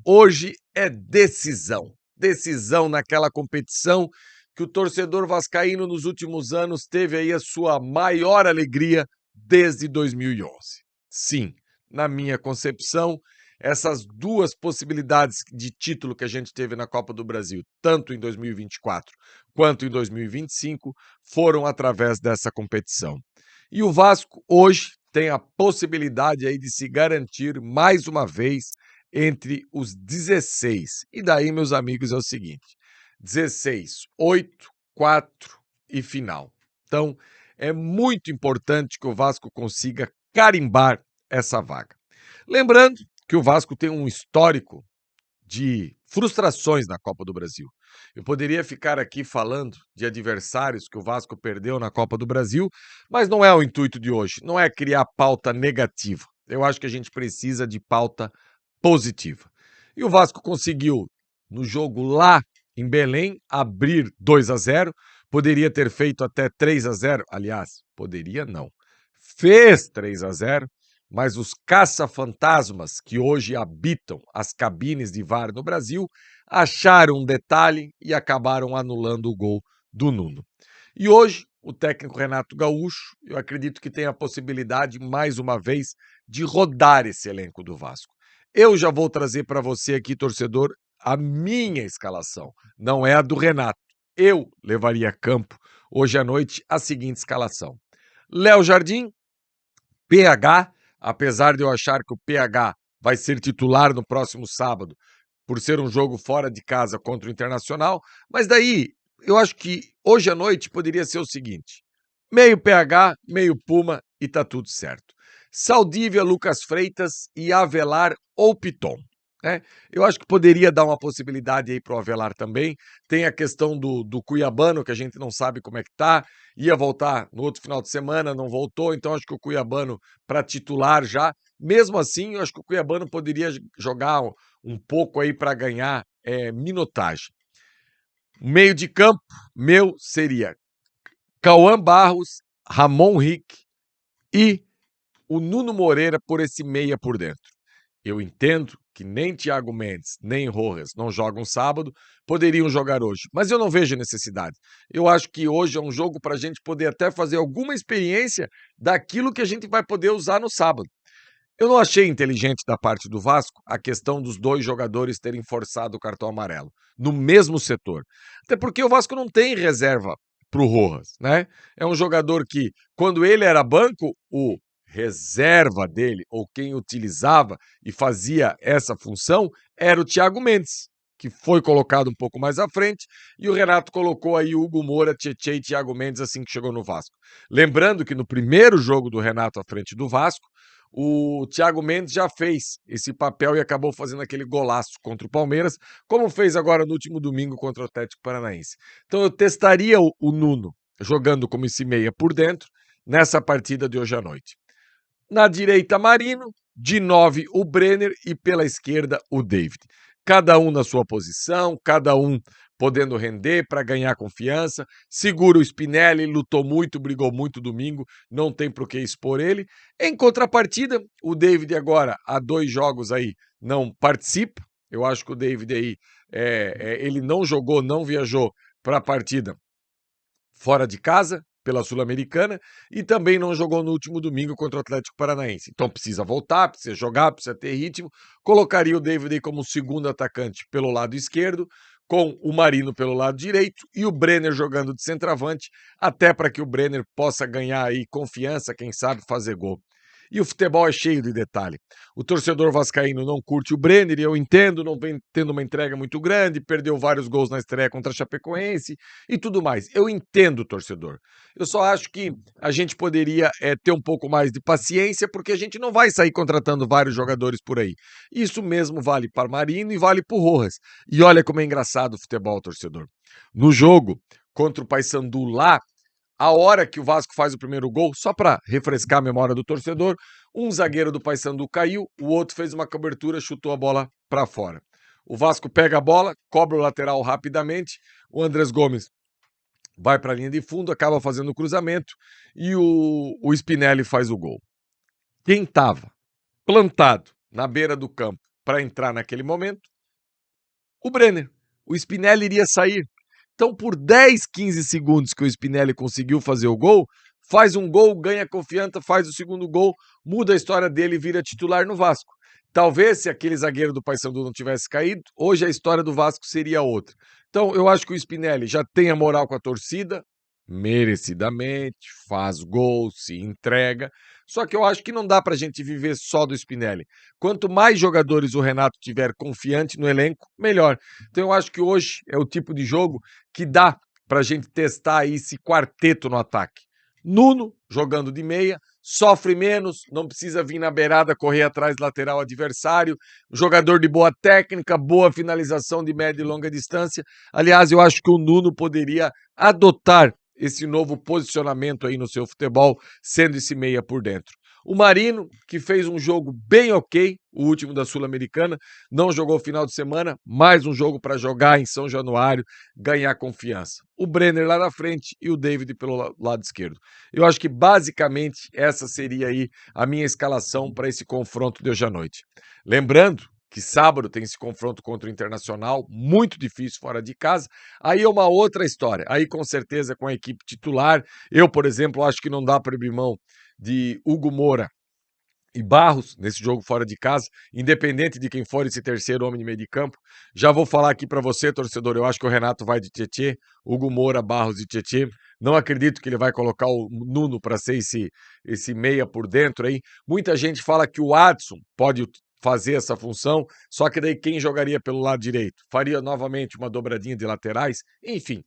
Hoje é decisão. Decisão naquela competição que o torcedor vascaíno nos últimos anos teve aí a sua maior alegria desde 2011. Sim, na minha concepção, essas duas possibilidades de título que a gente teve na Copa do Brasil, tanto em 2024 quanto em 2025, foram através dessa competição. E o Vasco hoje tem a possibilidade aí de se garantir mais uma vez entre os 16. E daí, meus amigos, é o seguinte: 16, 8, 4 e final. Então, é muito importante que o Vasco consiga carimbar essa vaga. Lembrando que o Vasco tem um histórico de frustrações na Copa do Brasil. Eu poderia ficar aqui falando de adversários que o Vasco perdeu na Copa do Brasil, mas não é o intuito de hoje, não é criar pauta negativa. Eu acho que a gente precisa de pauta positiva. E o Vasco conseguiu, no jogo lá em Belém, abrir 2-0. Poderia ter feito até 3-0. Aliás, poderia não. Fez 3-0, mas os caça-fantasmas que hoje habitam as cabines de VAR no Brasil acharam um detalhe e acabaram anulando o gol do Nuno. E hoje, o técnico Renato Gaúcho, eu acredito que tem a possibilidade, mais uma vez, de rodar esse elenco do Vasco. Eu já vou trazer para você aqui, torcedor, a minha escalação, não é a do Renato. Eu levaria a campo hoje à noite a seguinte escalação: Léo Jardim, PH, apesar de eu achar que o PH vai ser titular no próximo sábado, por ser um jogo fora de casa contra o Internacional, mas daí eu acho que hoje à noite poderia ser o seguinte: meio PH, meio Puma e tá tudo certo. Saldívia, Lucas Freitas e Avelar ou Piton. Né? Eu acho que poderia dar uma possibilidade aí pro Avelar também. Tem a questão do Cuiabano, que a gente não sabe como é que tá. Ia voltar no outro final de semana, não voltou, então acho que o Cuiabano para titular já. Mesmo assim, eu acho que o Cuiabano poderia jogar um pouco aí para ganhar minutagem. Meio de campo, meu seria Cauã Barros, Ramon Rick e o Nuno Moreira por esse meia por dentro. Eu entendo que nem Thiago Mendes, nem Rojas não jogam sábado, poderiam jogar hoje, mas eu não vejo necessidade. Eu acho que hoje é um jogo para a gente poder até fazer alguma experiência daquilo que a gente vai poder usar no sábado. Eu não achei inteligente da parte do Vasco a questão dos dois jogadores terem forçado o cartão amarelo no mesmo setor. Até porque o Vasco não tem reserva para o Rojas, né? É um jogador que, quando ele era banco, o reserva dele, ou quem utilizava e fazia essa função, era o Thiago Mendes, que foi colocado um pouco mais à frente, e o Renato colocou aí Hugo Moura, Tietê e Thiago Mendes assim que chegou no Vasco. Lembrando que no primeiro jogo do Renato à frente do Vasco, o Thiago Mendes já fez esse papel e acabou fazendo aquele golaço contra o Palmeiras, como fez agora no último domingo contra o Atlético Paranaense. Então eu testaria o Nuno jogando como esse meia por dentro nessa partida de hoje à noite. Na direita, Marino, de 9 o Brenner e pela esquerda o David. Cada um na sua posição, cada um podendo render para ganhar confiança. Segura o Spinelli, lutou muito, brigou muito domingo, não tem por que expor ele. Em contrapartida, o David agora, há 2 jogos aí, não participa. Eu acho que o David aí, ele não jogou, não viajou para a partida fora de casa, pela Sul-Americana, e também não jogou no último domingo contra o Atlético Paranaense. Então precisa voltar, precisa jogar, precisa ter ritmo. Colocaria o David aí como segundo atacante pelo lado esquerdo, com o Marino pelo lado direito e o Brenner jogando de centroavante, até para que o Brenner possa ganhar aí confiança, quem sabe fazer gol. E o futebol é cheio de detalhe. O torcedor vascaíno não curte o Brenner, e eu entendo, não vem tendo uma entrega muito grande, perdeu vários gols na estreia contra a Chapecoense e tudo mais. Eu entendo o torcedor. Eu só acho que a gente poderia ter um pouco mais de paciência, porque a gente não vai sair contratando vários jogadores por aí. Isso mesmo vale para Marino e vale para o Rojas. E olha como é engraçado o futebol, torcedor. No jogo contra o Paysandu lá, a hora que o Vasco faz o primeiro gol, só para refrescar a memória do torcedor, um zagueiro do Paysandu caiu, o outro fez uma cobertura, chutou a bola para fora. O Vasco pega a bola, cobra o lateral rapidamente, o Andrés Gomes vai para a linha de fundo, acaba fazendo o cruzamento e o Spinelli faz o gol. Quem estava plantado na beira do campo para entrar naquele momento O Brenner. O Spinelli iria sair. Então, por 10, 15 segundos que o Spinelli conseguiu fazer o gol, faz um gol, ganha confiança, faz o segundo gol, muda a história dele e vira titular no Vasco. Talvez, se aquele zagueiro do Paysandu não tivesse caído, hoje a história do Vasco seria outra. Então, eu acho que o Spinelli já tem a moral com a torcida, merecidamente, faz gol, se entrega. Só que eu acho que não dá pra gente viver só do Spinelli. Quanto mais jogadores o Renato tiver confiante no elenco, melhor. Então eu acho que hoje é o tipo de jogo que dá pra gente testar aí esse quarteto no ataque. Nuno, jogando de meia, sofre menos, não precisa vir na beirada correr atrás do lateral adversário, jogador de boa técnica, boa finalização de média e longa distância. Aliás, eu acho que o Nuno poderia adotar esse novo posicionamento aí no seu futebol, sendo esse meia por dentro. O Marino, que fez um jogo bem ok, o último da Sul-Americana, não jogou final de semana, mais um jogo para jogar em São Januário, ganhar confiança. O Brenner lá na frente e o David pelo lado esquerdo. Eu acho que basicamente essa seria aí a minha escalação para esse confronto de hoje à noite. Lembrando que sábado tem esse confronto contra o Internacional, muito difícil fora de casa. Aí é uma outra história. Aí com certeza com a equipe titular. Eu, por exemplo, acho que não dá para abrir mão de Hugo Moura e Barros nesse jogo fora de casa, independente de quem for esse terceiro homem de meio de campo. Já vou falar aqui para você, torcedor, eu acho que o Renato vai de Tietê, Hugo Moura, Barros e Tietê. Não acredito que ele vai colocar o Nuno para ser esse meia por dentro aí. Muita gente fala que o Adson pode fazer essa função, só que daí quem jogaria pelo lado direito? Faria novamente uma dobradinha de laterais? Enfim,